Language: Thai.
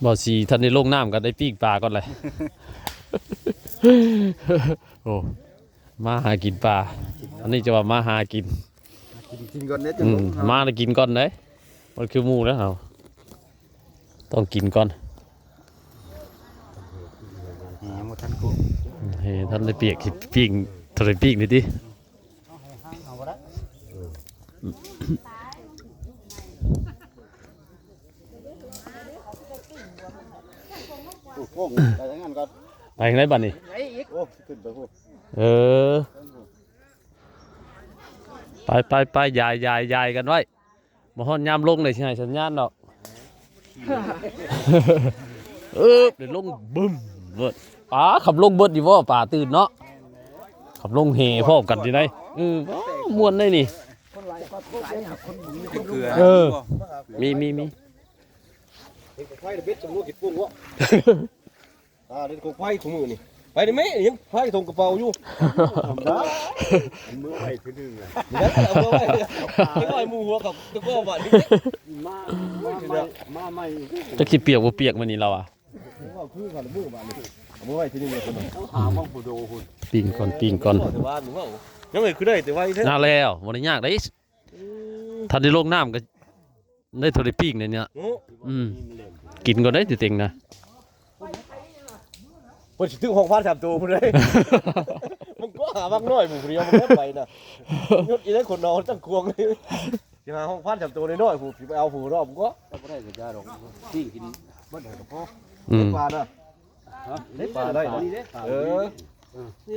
บ่สีท่านได้ลงน้ำกันได้ปีกปลาก่อนเลย โอ้มาหากินปลาอันนี้จะว่ามาหากิน กินก่อนเนี่ยจะ มาได้กินก่อนเลยมันคือหมูแล้วเราต้องกินก่อน ยังบ่ทันกู เฮ้ท่านได้เปียกสิปีกทะเลปีกนี่ดิ โป่งไปทางนั้นก่อน ไปทางไหนบ้านนี่ โอ้ขึ้นไปพูด เออไปยายกันไว้มาฮ้อนยามลงเลยใช่ไหมสัญญาณดอก เดี๋ยวลงบึ้มเบิดขับลงเบิดดีว่าป่าตื่นเนาะขับลงเฮพ่อกันที่ไหนม่วนได้นี่ เกลือ มี ไฟเบ็ดจังลูกกิดปุ้งวะเด็กของไฟของมือนี่ไปได้ไหมยังไฟทงกระเป๋าอยู่มือไฟคือดึงเลยเอามือไว้ไม่ไหวมือหัวกับตะก้อบ้านนี่มาใหม่ จะขี้เปียกบ่เปียกมันนี่เราอ่ะ ว่าคือกันมือบ้านนี่เอามือไว้ที่นี่เลยคนนึงต้องหาบ้างผู้โดคุณ ปิ้งก่อน แต่ว่าหนูว่ายังไงคือได้แต่ว่าอีเท่ น่าแล้วบ่ได้ยากได้ทันได้ลงน้ำก็ได้โทรได้ปิ้งเนี่ยกินก่อนได้ติเต็งนะ เปิดถึงห้องพันสามตัวพุ่นเลยมันก็หาบ้างน้อยหมู่เดียวมันก็ไปนะยุดอีได้คนนอนตั้งควงเลยจะหาห้องพันสามตัวน้อยๆผู้ไปเอาผู้รอบก็ไม่ได้จะหรอกที่กินบ้านไหนกับพ่อปลาน่ะได้ปลาได้นี่ได้นี่ได้